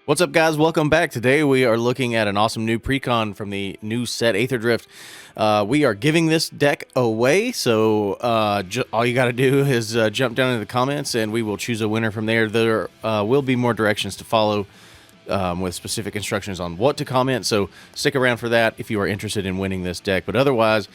What's up, guys? Welcome back. Today we are looking at an awesome new Precon from the new set Aetherdrift. We are giving this deck away, so all you got to do is jump down in the comments and we will choose a winner from there. There will be more directions to follow with specific instructions on what to comment, so stick around for that if you are interested in winning this deck. But otherwise,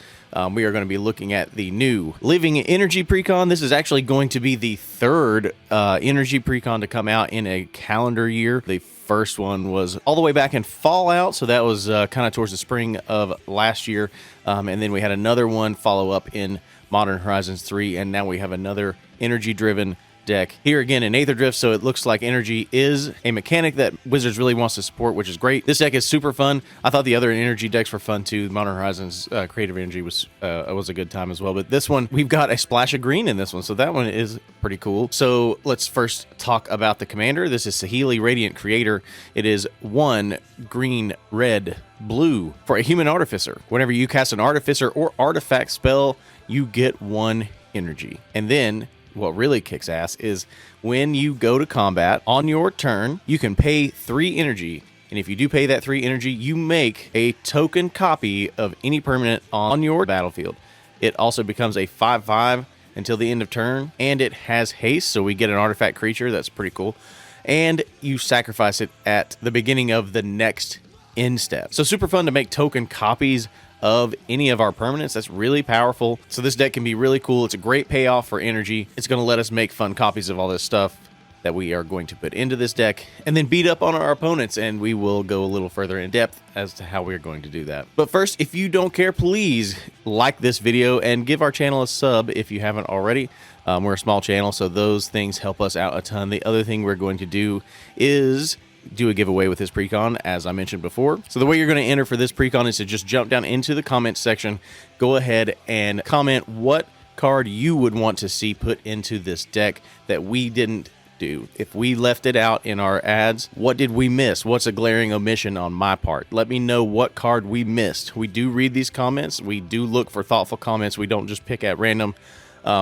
we are going to be looking at the new Living Energy Precon. This is actually going to be the third Energy Precon to come out in a calendar year. The first one was all the way back in Fallout, so that was kind of towards the spring of last year, and then we had another one follow up in Modern Horizons 3, and now we have another energy-driven deck here again in Aetherdrift. So it looks like energy is a mechanic that Wizards really wants to support, which is great. This deck is super fun. I thought the other energy decks were fun too. Modern Horizons Creative Energy was a good time as well, but this one, we've got a splash of green in this one, so that one is pretty cool. So let's first talk about the commander. This is Saheeli, Radiant Creator. It is 1 green, red, blue for a human artificer. Whenever you cast an artificer or artifact spell, you get 1 energy. And then what really kicks ass is when you go to combat on your turn, you can pay 3 energy. And if you do pay that 3 energy, you make a token copy of any permanent on your battlefield. It also becomes a 5/5 until the end of turn, and it has haste, so we get an artifact creature. That's pretty cool. And you sacrifice it at the beginning of the next end step. So super fun to make token copies of any of our permanents. That's really powerful. So this deck can be really cool. It's a great payoff for energy. It's going to let us make fun copies of all this stuff that we are going to put into this deck and then beat up on our opponents, and we will go a little further in depth as to how we're going to do that. But first, if you don't care, please like this video and give our channel a sub if you haven't already. We're a small channel, so those things help us out a ton. The other thing we're going to do is do a giveaway with this Precon, as I mentioned before. So the way you're going to enter for this Precon is to just jump down into the comments section, go ahead and comment what card you would want to see put into this deck that we didn't do. If we left it out in our ads, what did we miss? What's a glaring omission on my part? Let me know what card we missed. We do read these comments. We do look for thoughtful comments. We don't just pick at random.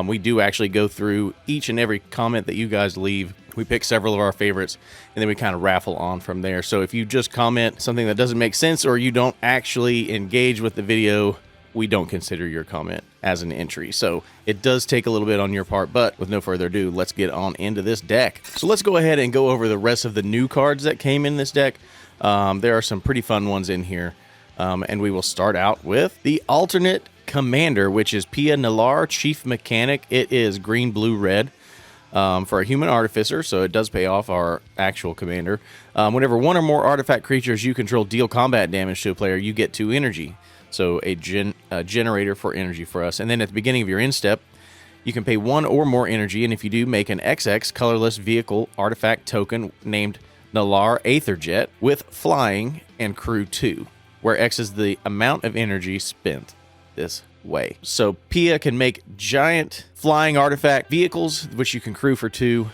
We do actually go through each and every comment that you guys leave. We pick several of our favorites, and then we kind of raffle on from there. So if you just comment something that doesn't make sense or you don't actually engage with the video, we don't consider your comment as an entry. So it does take a little bit on your part, but with no further ado, let's get on into this deck. So let's go ahead and go over the rest of the new cards that came in this deck. There are some pretty fun ones in here, and we will start out with the alternate commander, which is Pia Nalar, Chief Mechanic. It is green, blue, red. For a human artificer, so it does pay off our actual commander. Whenever 1 or more artifact creatures you control deal combat damage to a player, you get 2 energy. So a generator for energy for us. And then at the beginning of your end step, you can pay 1 or more energy, and if you do, make an XX colorless vehicle artifact token named Nalar Aetherjet with flying and crew 2, where X is the amount of energy spent this way. So Pia can make giant flying artifact vehicles, which you can crew for 2.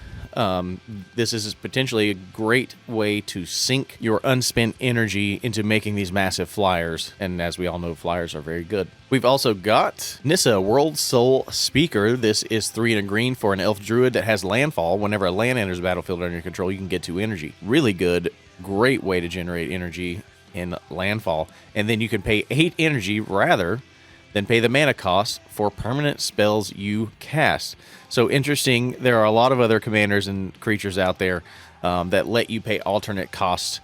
This is potentially a great way to sink your unspent energy into making these massive flyers, and as we all know, flyers are very good. We've also got Nissa, World Soul Speaker. This is 3 and a green for an elf druid that has landfall. Whenever a land enters the battlefield under your control, you can get 2 energy. Really good, great way to generate energy in landfall. And then you can pay 8 energy rather then pay the mana cost for permanent spells you cast. So interesting, there are a lot of other commanders and creatures out there that let you pay alternate costs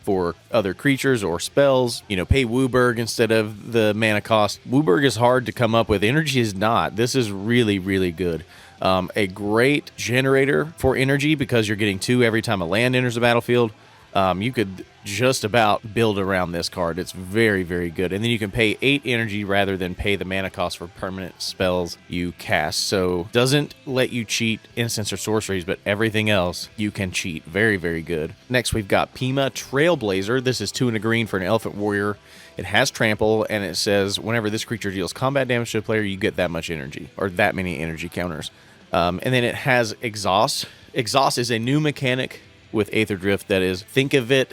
for other creatures or spells. You know, pay Wooburg instead of the mana cost. Wooburg is hard to come up with. Energy is not. This is really, really good. A great generator for energy because you're getting 2 every time a land enters the battlefield. You could just about build around this card. It's very, very good. And then you can pay 8 energy rather than pay the mana cost for permanent spells you cast. So doesn't let you cheat instants or sorceries, but everything else you can cheat. Very, very good. Next, we've got Pima Trailblazer. This is 2 and a green for an elephant warrior. It has trample, and it says whenever this creature deals combat damage to a player, you get that much energy, or that many energy counters. And then it has exhaust. Exhaust is a new mechanic with Aetherdrift that is, think of it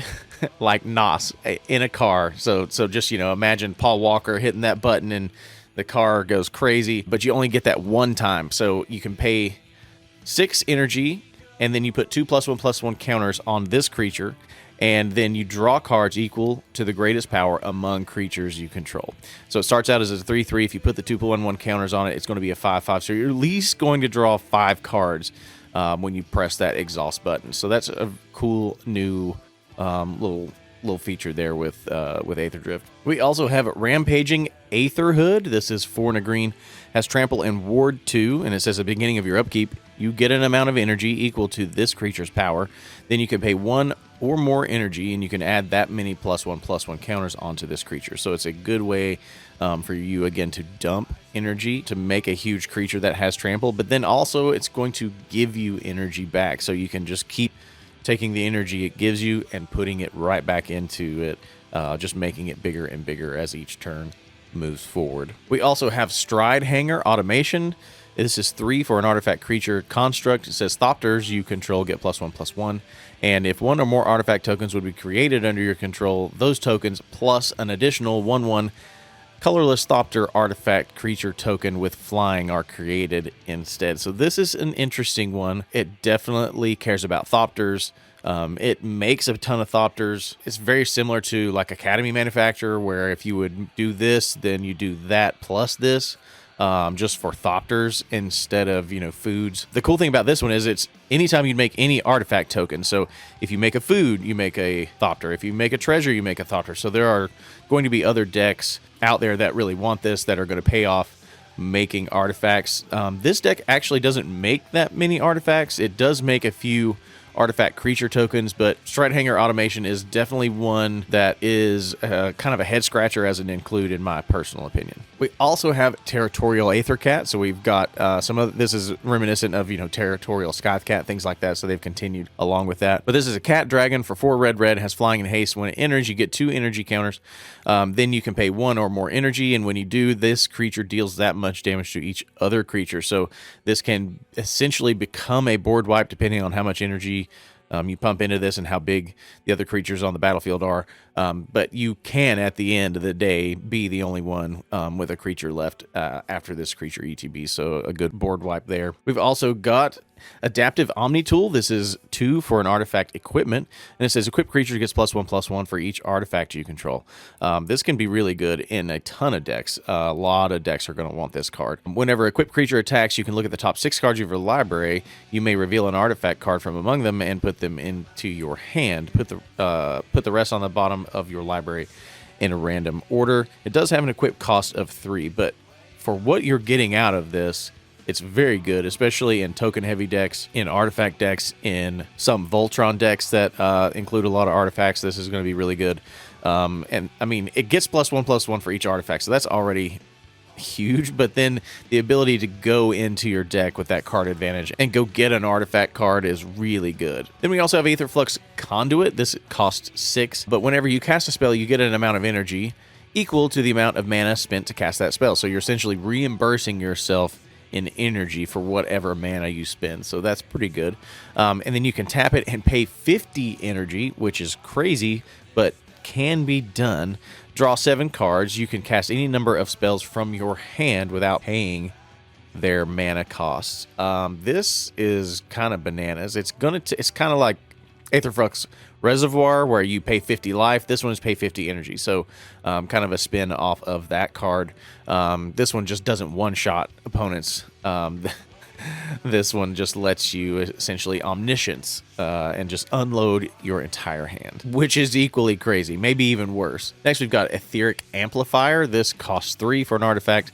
like NOS in a car. So just, you know, imagine Paul Walker hitting that button and the car goes crazy, but you only get that one time. So you can pay 6 energy and then you put 2+1/+1 counters on this creature, and then you draw cards equal to the greatest power among creatures you control. So it starts out as a 3/3. If you put the 2+1/+1 counters on it, it's going to be a 5/5. So you're at least going to draw 5 cards when you press that exhaust button. So that's a cool new little feature there with Aetherdrift. We also have Rampaging Aetherhood. This is 4 and a green, has trample and ward 2, and it says at the beginning of your upkeep, you get an amount of energy equal to this creature's power. Then you can pay 1 or more energy, and you can add that many +1/+1 counters onto this creature. So it's a good way for you, again, to dump energy to make a huge creature that has trample, but then also it's going to give you energy back. So you can just keep taking the energy it gives you and putting it right back into it, just making it bigger and bigger as each turn moves forward. We also have Stride Hanger Automation. This is 3 for an artifact creature construct. It says Thopters you control get +1/+1, and if 1 or more artifact tokens would be created under your control, those tokens plus an additional 1/1 colorless Thopter artifact creature token with flying are created instead. So this is an interesting one. It definitely cares about Thopters. It makes a ton of Thopters. It's very similar to like Academy Manufacturer, where if you would do this, then you do that plus this, just for Thopters instead of, foods. The cool thing about this one is it's anytime you make any artifact token. So if you make a food, you make a Thopter. If you make a treasure, you make a Thopter. So there are going to be other decks out there that really want this, that are going to pay off making artifacts. This deck actually doesn't make that many artifacts. It does make a few artifact creature tokens, but Stride Hanger Automation is definitely one that is kind of a head scratcher as an include, in my personal opinion. We also have Territorial Aethercat. So we've got some of this is reminiscent of Territorial Scythecat, things like that. So they've continued along with that. But this is a cat dragon for 4 red, has flying and haste. When it enters, you get 2 energy counters. Then you can pay 1 or more energy, and when you do, this creature deals that much damage to each other creature. So this can essentially become a board wipe depending on how much energy you pump into this and how big the other creatures on the battlefield are. But you can, at the end of the day, be the only one with a creature left after this creature ETB. So a good board wipe there. We've also got Adaptive Omni Tool. This is 2 for an artifact equipment, and it says equipped creature gets +1/+1 for each artifact you control. This can be really good in a ton of decks. A lot of decks are going to want this card. Whenever equipped creature attacks, you can look at the top 6 cards of your library. You may reveal an artifact card from among them and put them into your hand. Put the rest on the bottom of your library in a random order. It does have an equip cost of 3, but for what you're getting out of this, it's very good, especially in token-heavy decks, in artifact decks, in some Voltron decks that include a lot of artifacts. This is going to be really good. And, I mean, it gets +1/+1 for each artifact, so that's already huge. But then the ability to go into your deck with that card advantage and go get an artifact card is really good. Then we also have Aetherflux Conduit. This costs 6, but whenever you cast a spell, you get an amount of energy equal to the amount of mana spent to cast that spell. So you're essentially reimbursing yourself in energy for whatever mana you spend. So that's pretty good. And then you can tap it and pay 50 energy, which is crazy, but can be done. Draw 7 cards. You can cast any number of spells from your hand without paying their mana costs. This is kind of bananas. It's kind of like Aetherflux Reservoir, where you pay 50 life. This one is pay 50 energy. So kind of a spin off of that card. This one just doesn't one-shot opponents. This one just lets you essentially omniscience and just unload your entire hand, which is equally crazy, maybe even worse. Next, we've got Etheric Amplifier. This costs 3 for an artifact.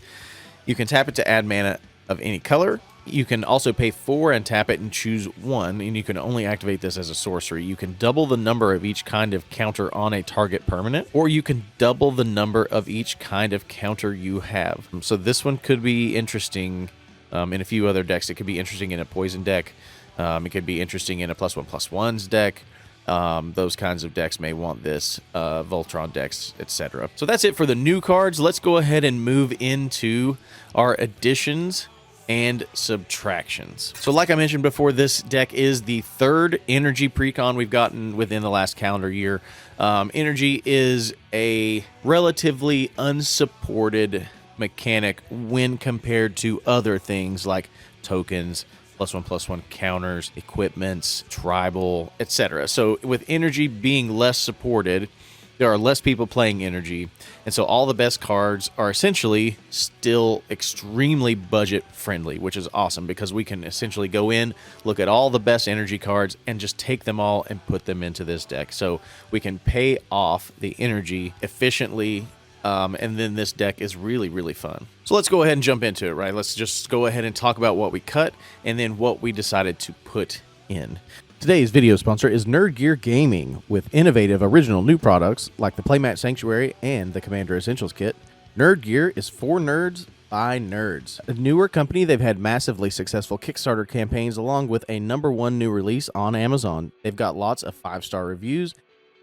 You can tap it to add mana of any color. You can also pay 4 and tap it and choose 1, and you can only activate this as a sorcery. You can double the number of each kind of counter on a target permanent, or you can double the number of each kind of counter you have. So this one could be interesting in a few other decks. It could be interesting in a poison deck. It could be interesting in a +1/+1s deck. Those kinds of decks may want this, Voltron decks, etc. So that's it for the new cards. Let's go ahead and move into our additions and subtractions. So like I mentioned before, this deck is the 3rd energy precon we've gotten within the last calendar year. Energy is a relatively unsupported mechanic when compared to other things like tokens, +1/+1 counters, equipments, tribal, etc. So with energy being less supported, there are less people playing energy, and so all the best cards are essentially still extremely budget friendly, which is awesome because we can essentially go in, look at all the best energy cards, and just take them all and put them into this deck. So we can pay off the energy efficiently, and then this deck is really, really fun. So let's go ahead and jump into it, right? Let's just go ahead and talk about what we cut and then what we decided to put in. Today's video sponsor is Nerd Gear Gaming. With innovative original new products like the Playmat Sanctuary and the Commander Essentials Kit, Nerd Gear is for nerds by nerds. A newer company, they've had massively successful Kickstarter campaigns along with a #1 new release on Amazon. They've got lots of 5-star reviews,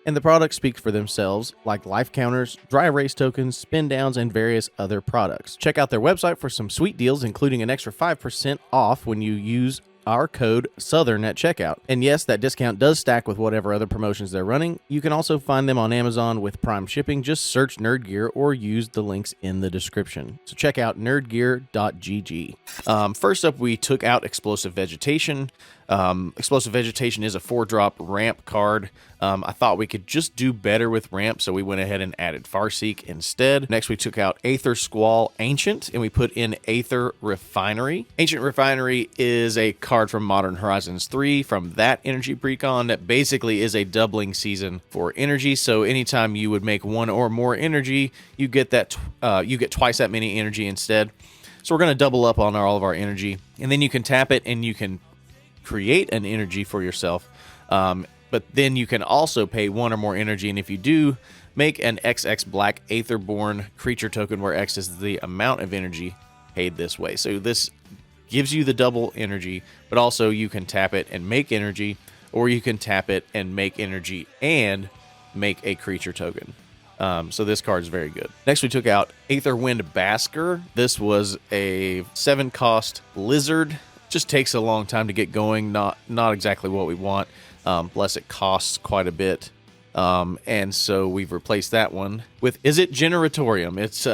and the products speak for themselves, like life counters, dry erase tokens, spin downs, and various other products. Check out their website for some sweet deals, including an extra 5% off when you use our code Southern at checkout. And yes, that discount does stack with whatever other promotions they're running. You can also find them on Amazon with Prime shipping. Just search Nerd Gear or use the links in the description. So check out nerdgear.gg. First up, we took out Explosive Vegetation. Explosive Vegetation is a 4-drop ramp card. I thought we could just do better with ramp, so we went ahead and added Farseek instead. Next, we took out Aether Squall Ancient, and we put in Aether Refinery. Ancient Refinery is a card from Modern Horizons 3 from that energy precon that basically is a doubling season for energy. So anytime you would make 1 or more energy, you get that you get twice that many energy instead. So we're going to double up on all of our energy, and then you can tap it and you can create an energy for yourself, but then you can also pay 1 or more energy, and if you do, make an XX Black Aetherborn creature token where X is the amount of energy paid this way. So this gives you the double energy, but also you can tap it and make energy, or you can tap it and make energy and make a creature token. So this card is very good. Next, we took out Aetherwind Basker. This was a 7-cost lizard. Just takes a long time to get going. Not exactly what we want. Plus it costs quite a bit. And so we've replaced that one with Izzet Generatorium. It's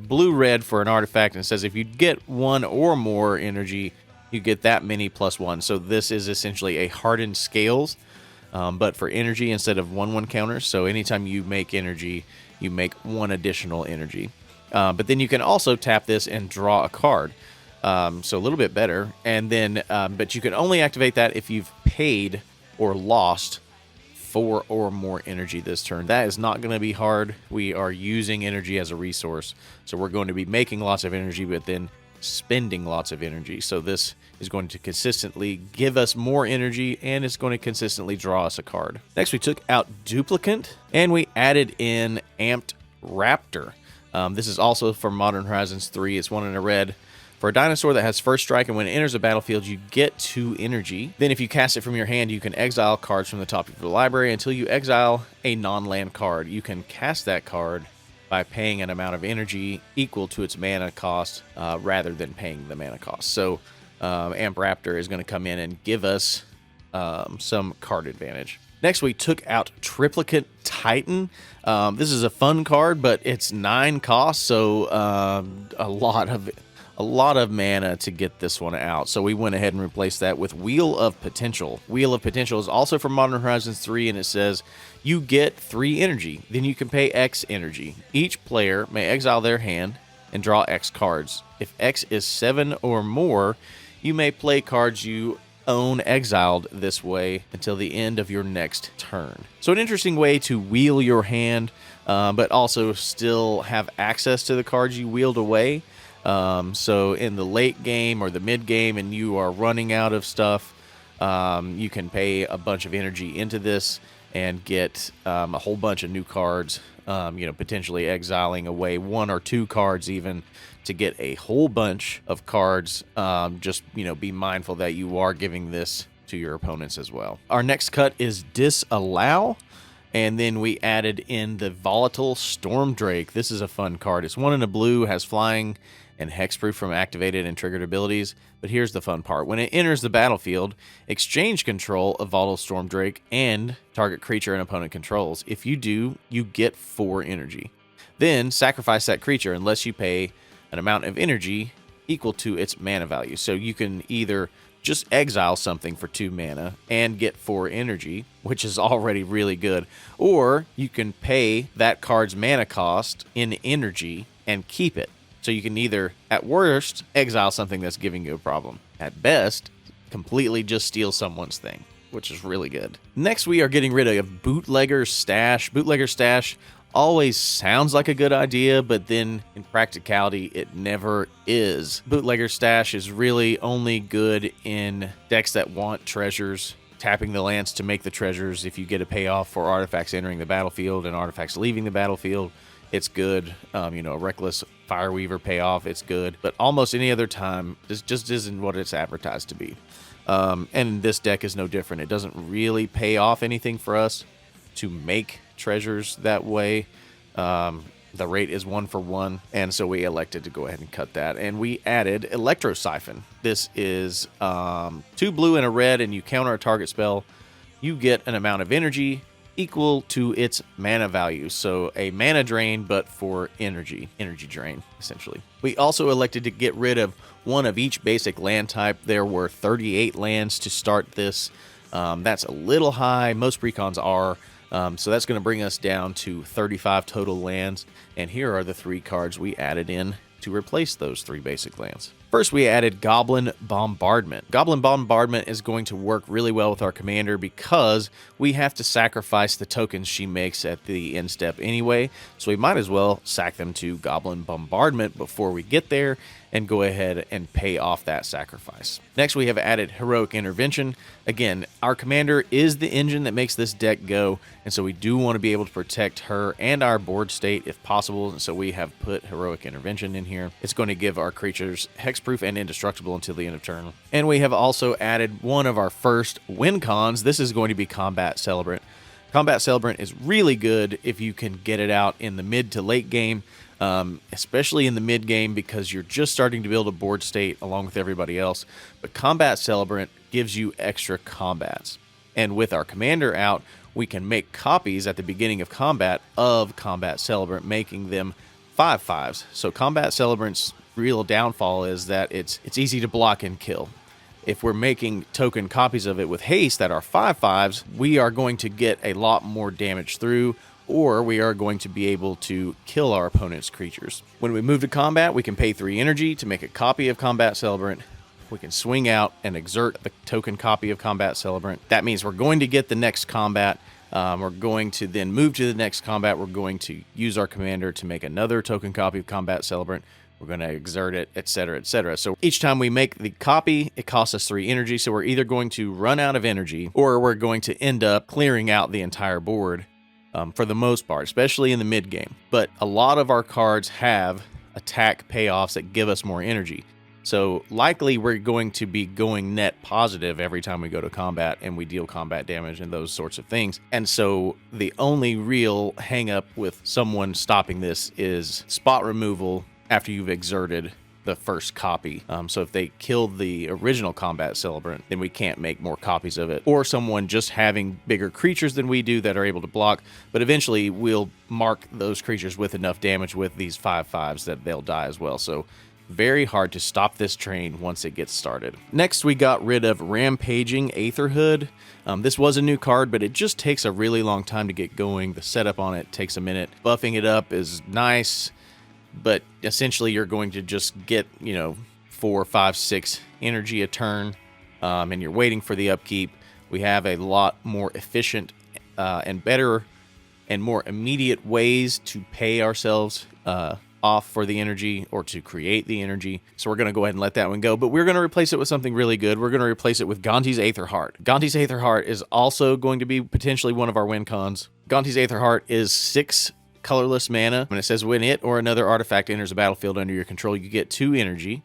blue-red for an artifact, and it says if you get 1 or more energy, you get that many +1. So this is essentially a hardened scales, but for energy instead of 1/1 counters. So anytime you make energy, you make 1 additional energy. But then you can also tap this and draw a card. So a little bit better. And then, but you can only activate that if you've paid or lost 4 or more energy this turn. That is not going to be hard. We are using energy as a resource. So we're going to be making lots of energy, but then spending lots of energy. So this is going to consistently give us more energy, and it's going to consistently draw us a card. Next, we took out Duplicant, and we added in Amped Raptor. This is also from Modern Horizons 3. It's 1 in a red. For a dinosaur that has first strike, and when it enters the battlefield, you get 2 energy. Then if you cast it from your hand, you can exile cards from the top of your library until you exile a non-land card. You can cast that card by paying an amount of energy equal to its mana cost rather than paying the mana cost. So Amp Raptor is going to come in and give us some card advantage. Next, we took out Triplicate Titan. This is a fun card, but it's 9 costs, so a lot of mana to get this one out. So we went ahead and replaced that with Wheel of Potential. Wheel of Potential is also from Modern Horizons 3, and it says you get 3 energy. Then you can pay X energy. Each player may exile their hand and draw X cards. If X is 7 or more, you may play cards you own exiled this way until the end of your next turn. So an interesting way to wheel your hand, but also still have access to the cards you wheeled away. So in the late game or the mid game and you are running out of stuff, you can pay a bunch of energy into this and get a whole bunch of new cards, potentially exiling away 1 or 2 cards even to get a whole bunch of cards. Just be mindful that you are giving this to your opponents as well. Our next cut is Disallow. And then we added in the Volatile Stormdrake. This is a fun card. It's 1 in a blue, has flying and hexproof from activated and triggered abilities. But here's the fun part. When it enters the battlefield, exchange control of Volatile Stormdrake and target creature an opponent controls. If you do, you get 4 energy. Then sacrifice that creature unless you pay an amount of energy equal to its mana value. So you can either just exile something for 2 mana and get 4 energy, which is already really good. Or you can pay that card's mana cost in energy and keep it. So you can either, at worst, exile something that's giving you a problem. At best, completely just steal someone's thing, which is really good. Next, we are getting rid of Bootlegger Stash. Bootlegger Stash always sounds like a good idea, but then in practicality, it never is. Bootlegger Stash is really only good in decks that want treasures, tapping the lands to make the treasures. If you get a payoff for artifacts entering the battlefield and artifacts leaving the battlefield, it's good. A Reckless Fireweaver payoff, it's good. But almost any other time, this just isn't what it's advertised to be. And this deck is no different. It doesn't really pay off anything for us to make treasures that way. The rate is 1 for 1, and so we elected to go ahead and cut that. And we added Electro Siphon. This is 2 blue and a red, and you counter a target spell. You get an amount of energy equal to its mana value. So a mana drain, but for energy drain, essentially. We also elected to get rid of 1 of each basic land type. There were 38 lands to start this. That's a little high. Most precons are. So that's going to bring us down to 35 total lands. And here are the 3 cards we added in to replace those 3 basic lands. First, we added Goblin Bombardment. Goblin Bombardment is going to work really well with our commander because we have to sacrifice the tokens she makes at the end step anyway, so we might as well sack them to Goblin Bombardment before we get there and go ahead and pay off that sacrifice. Next, we have added Heroic Intervention. Again, our commander is the engine that makes this deck go, and so we do want to be able to protect her and our board state if possible, and so we have put Heroic Intervention in here. It's going to give our creatures hexproof and indestructible until the end of turn. And we have also added one of our first win cons. This is going to be Combat Celebrant. Combat Celebrant is really good if you can get it out in the mid to late game, especially in the mid game because you're just starting to build a board state along with everybody else. But Combat Celebrant gives you extra combats. And with our commander out, we can make copies at the beginning of combat of Combat Celebrant, making them 5/5s. So Combat Celebrant's real downfall is that it's easy to block and kill. If we're making token copies of it with haste that are 5/5s, we are going to get a lot more damage through, or we are going to be able to kill our opponent's creatures. When we move to combat, we can pay 3 energy to make a copy of Combat Celebrant. We can swing out and exert the token copy of Combat Celebrant. That means we're going to get the next combat. We're going to then move to the next combat. We're going to use our commander to make another token copy of Combat Celebrant. We're going to exert it, etc., etc. So each time we make the copy, it costs us 3 energy. So we're either going to run out of energy or we're going to end up clearing out the entire board for the most part, especially in the mid game. But a lot of our cards have attack payoffs that give us more energy. So likely we're going to be going net positive every time we go to combat and we deal combat damage and those sorts of things. And so the only real hang up with someone stopping this is spot removal after you've exerted the first copy. So if they killed the original Combat Celebrant, then we can't make more copies of it. Or someone just having bigger creatures than we do that are able to block, but eventually we'll mark those creatures with enough damage with these 5/5s that they'll die as well. So very hard to stop this train once it gets started. Next, we got rid of Rampaging Aetherhood. This was a new card, but it just takes a really long time to get going. The setup on it takes a minute. Buffing it up is nice, but essentially you're going to just get, 4, 5, 6 energy a turn, and you're waiting for the upkeep. We have a lot more efficient and better and more immediate ways to pay ourselves off for the energy or to create the energy. So we're going to go ahead and let that one go, but we're going to replace it with something really good. We're going to replace it with Gonti's Aetherheart. Gonti's Aetherheart is also going to be potentially one of our win cons. Gonti's Aetherheart is 6 colorless mana, and it says when it or another artifact enters a battlefield under your control, you get 2 energy.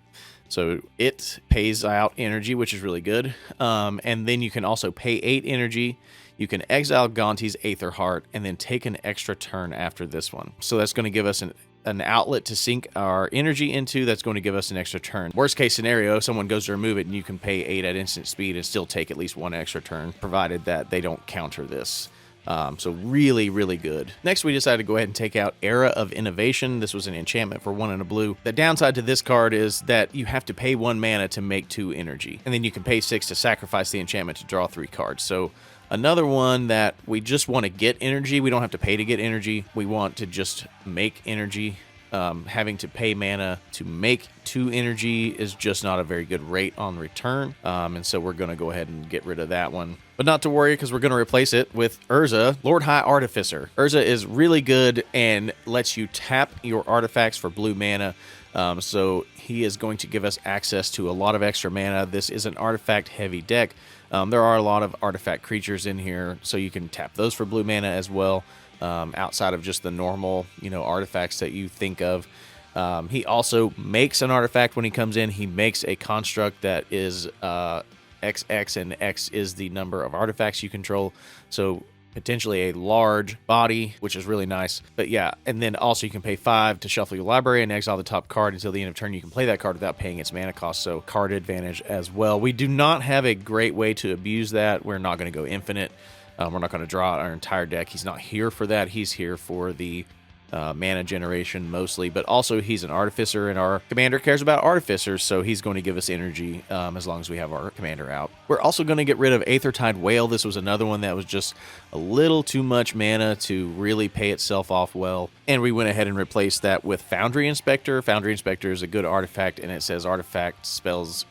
So it pays out energy, which is really good. And then you can also pay 8 energy. You can exile Gonti's Aetherheart and then take an extra turn after this one. So that's going to give us an outlet to sink our energy into. That's going to give us an extra turn. Worst case scenario, someone goes to remove it and you can pay 8 at instant speed and still take at least 1 extra turn, provided that they don't counter this. So really, really good. Next, we decided to go ahead and take out Era of Innovation. This was an enchantment for 1 and a blue. The downside to this card is that you have to pay 1 mana to make 2 energy, and then you can pay 6 to sacrifice the enchantment to draw 3 cards. So another one that we just want to get energy. We don't have to pay to get energy. We want to just make energy. Having to pay mana to make 2 energy is just not a very good rate on return. And so we're going to go ahead and get rid of that one. But not to worry, because we're going to replace it with Urza, Lord High Artificer. Urza is really good and lets you tap your artifacts for blue mana. So he is going to give us access to a lot of extra mana. This is an artifact-heavy deck. There are a lot of artifact creatures in here, so you can tap those for blue mana as well. Outside of just the normal, artifacts that you think of. He also makes an artifact when he comes in. He makes a construct that is XX, and X is the number of artifacts you control. So potentially a large body, which is really nice. But yeah, and then also you can pay 5 to shuffle your library and exile the top card. Until the end of turn, you can play that card without paying its mana cost, so card advantage as well. We do not have a great way to abuse that. We're not going to go infinite. We're not going to draw out our entire deck. He's not here for that. He's here for the mana generation mostly, but also he's an artificer, and our commander cares about artificers, so he's going to give us energy as long as we have our commander out. We're also going to get rid of Aethertide Whale. This was another one that was just a little too much mana to really pay itself off well, and we went ahead and replaced that with Foundry Inspector. Foundry Inspector is a good artifact, and it says artifact spells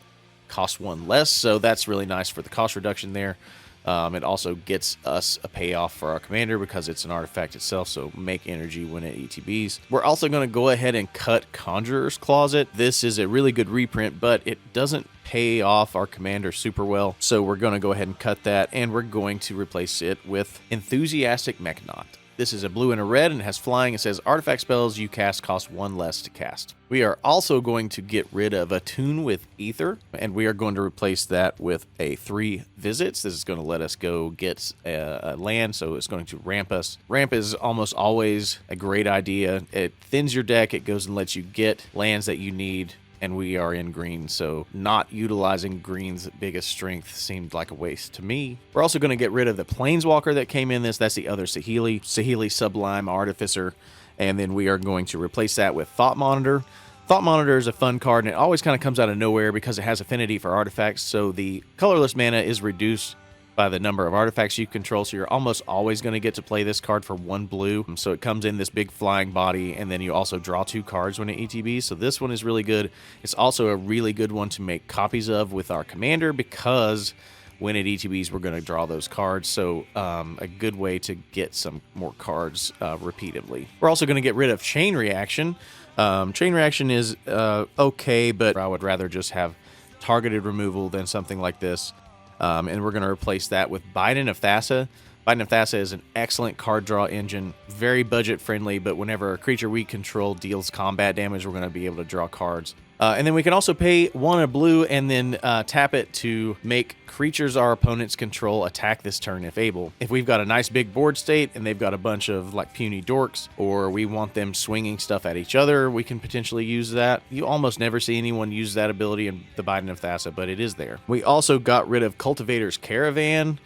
cost 1 less, so that's really nice for the cost reduction there. It also gets us a payoff for our commander because it's an artifact itself, so make energy when it ETBs. We're also going to go ahead and cut Conjurer's Closet. This is a really good reprint, but it doesn't pay off our commander super well, so we're going to go ahead and cut that, and we're going to replace it with Enthusiastic Mechanaut. This is a blue and a red, and it has flying. It says artifact spells you cast cost 1 less to cast. We are also going to get rid of Attune with Ether, and we are going to replace that with a 3 visits. This is going to let us go get a land, so it's going to ramp us. Ramp is almost always a great idea. It thins your deck. It goes and lets you get lands that you need, and we are in green, so not utilizing green's biggest strength seemed like a waste to me. We're also going to get rid of the Planeswalker that came in this. That's the other Saheeli. Saheeli Sublime Artificer. And then we are going to replace that with Thought Monitor. Thought Monitor is a fun card, and it always kind of comes out of nowhere because it has affinity for artifacts, so the colorless mana is reduced by the number of artifacts you control, so you're almost always going to get to play this card for 1 blue. So it comes in this big flying body, and then you also draw 2 cards when it ETBs, so this one is really good. It's also a really good one to make copies of with our commander because when it ETBs, we're going to draw those cards, so a good way to get some more cards repeatedly. We're also going to get rid of Chain Reaction. Chain Reaction is okay, but I would rather just have targeted removal than something like this. And we're going to replace that with Biden of Thassa. Biden of Thassa is an excellent card draw engine, very budget friendly, but whenever a creature we control deals combat damage, we're going to be able to draw cards. And then we can also pay 1 a blue and then tap it to make creatures our opponents control attack this turn if able. If we've got a nice big board state and they've got a bunch of like puny dorks, or we want them swinging stuff at each other, we can potentially use that. You almost never see anyone use that ability in the Biden of Thassa, but it is there. We also got rid of Cultivator's Caravan.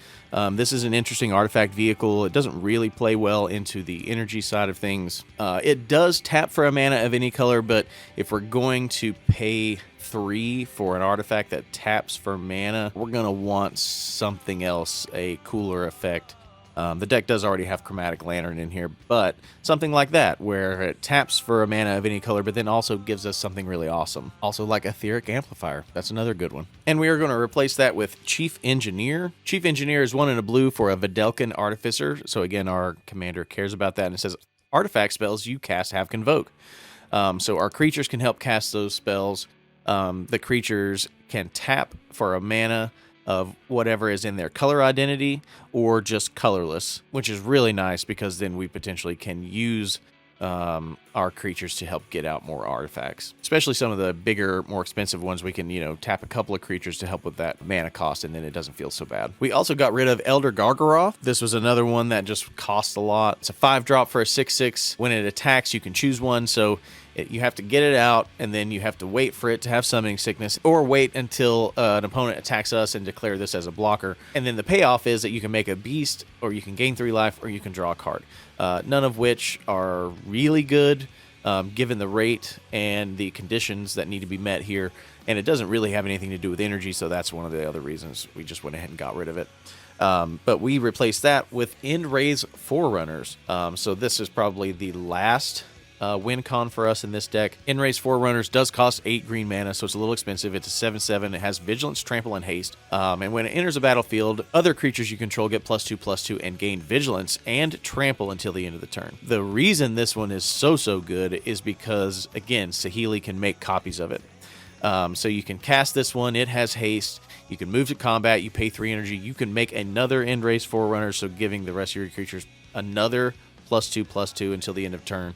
This is an interesting artifact vehicle. It doesn't really play well into the energy side of things. It does tap for a mana of any color, but if we're going to pay 3 for an artifact that taps for mana, we're going to want something else, a cooler effect. The deck does already have Chromatic Lantern in here, but something like that, where it taps for a mana of any color, but then also gives us something really awesome. Also like Etheric Amplifier. That's another good one. And we are going to replace that with Chief Engineer. Chief Engineer is 1 and a blue for a Videlkin Artificer. So again, our commander cares about that, and it says artifact spells you cast have Convoke. So our creatures can help cast those spells. The creatures can tap for a mana of whatever is in their color identity or just colorless, which is really nice because then we potentially can use our creatures to help get out more artifacts. Especially some of the bigger, more expensive ones, we can, tap a couple of creatures to help with that mana cost, and then it doesn't feel so bad. We also got rid of Elder Gargaroth. This was another one that just costs a lot. It's a 5-drop for a 6/6. When it attacks, you can choose one, so You have to get it out, and then you have to wait for it to have summoning sickness, or wait until an opponent attacks us and declare this as a blocker. And then the payoff is that you can make a beast, or you can gain 3 life, or you can draw a card. None of which are really good, given the rate and the conditions that need to be met here. And it doesn't really have anything to do with energy, so that's one of the other reasons we just went ahead and got rid of it. But we replaced that with End-Raze Forerunners. So this is probably the last win con for us in this deck. End-Raze Forerunners does cost 8 green mana, so it's a little expensive. It's a 7/7. It has Vigilance, Trample, and Haste. And when it enters a battlefield, other creatures you control get +2/+2 and gain Vigilance and Trample until the end of the turn. The reason this one is so good is because, again, Saheeli can make copies of it. So you can cast this one. It has Haste. You can move to combat. You pay 3 energy. You can make another End-Raze Forerunner, so giving the rest of your creatures another +2/+2 until the end of turn.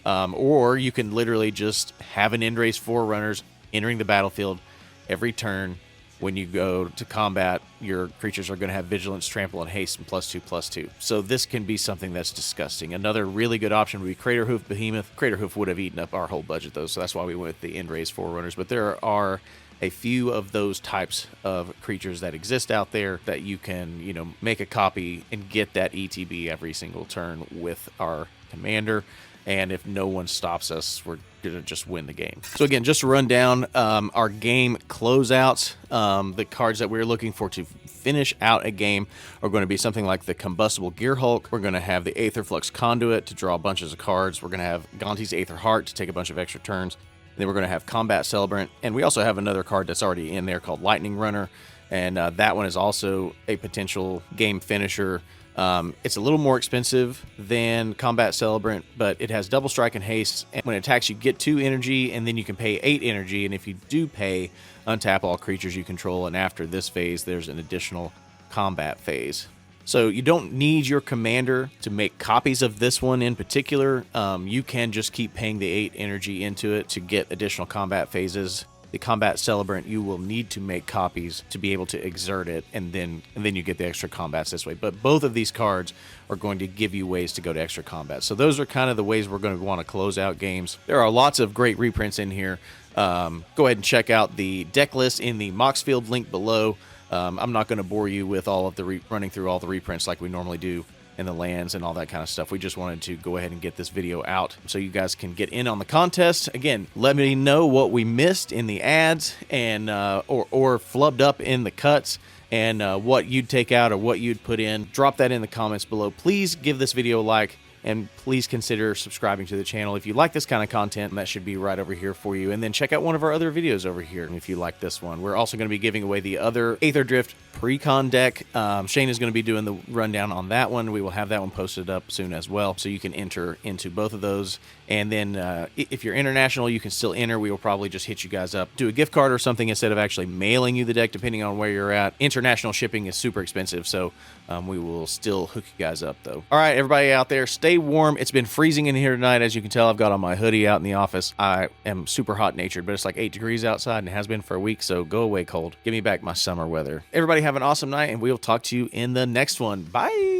Or you can literally just have an End-Raze Forerunners entering the battlefield every turn. When you go to combat, your creatures are going to have Vigilance, Trample, and Haste, and +2/+2. So this can be something that's disgusting. Another really good option would be Craterhoof Behemoth. Craterhoof would have eaten up our whole budget, though, so that's why we went with the End-Raze Forerunners. But there are a few of those types of creatures that exist out there that you can, make a copy and get that ETB every single turn with our commander. And if no one stops us, we're going to just win the game. So again, just to run down our game closeouts, the cards that we're looking for to finish out a game are going to be something like the Combustible Gear Hulk. We're going to have the Aetherflux Conduit to draw bunches of cards. We're going to have Gonti's Aether Heart to take a bunch of extra turns. And then we're going to have Combat Celebrant. And we also have another card that's already in there called Lightning Runner. And that one is also a potential game finisher. It's a little more expensive than Combat Celebrant, but it has double strike and haste. And when it attacks, you get 2 energy, and then you can pay 8 energy. And if you do pay, untap all creatures you control. And after this phase, there's an additional combat phase. So you don't need your commander to make copies of this one in particular. You can just keep paying the 8 energy into it to get additional combat phases. The Combat Celebrant, you will need to make copies to be able to exert it, and then you get the extra combats this way. But both of these cards are going to give you ways to go to extra combat. So those are kind of the ways we're going to want to close out games. There are lots of great reprints in here. Go ahead and check out the deck list in the Moxfield link below. I'm not going to bore you with all of the running through all the reprints like we normally do and the lands and all that kind of stuff. We just wanted to go ahead and get this video out so you guys can get in on the contest. Again, let me know what we missed in the ads and or flubbed up in the cuts, and what you'd take out or what you'd put in. Drop that in the comments below. Please give this video a like, and please consider subscribing to the channel if you like this kind of content. That should be right over here for you. And then check out one of our other videos over here if you like this one. We're also going to be giving away the other Aetherdrift Precon deck. Shane is going to be doing the rundown on that one. We will have that one posted up soon as well, so you can enter into both of those. And then if you're international, you can still enter. We will probably just hit you guys up, do a gift card or something instead of actually mailing you the deck, depending on where you're at. International shipping is super expensive, so we will still hook you guys up, though. All right, everybody out there, stay warm. It's been freezing in here tonight. As you can tell, I've got on my hoodie out in the office. I am super hot-natured, but it's like 8 degrees outside, and it has been for a week, so go away cold. Give me back my summer weather. Everybody have an awesome night, and we'll talk to you in the next one. Bye!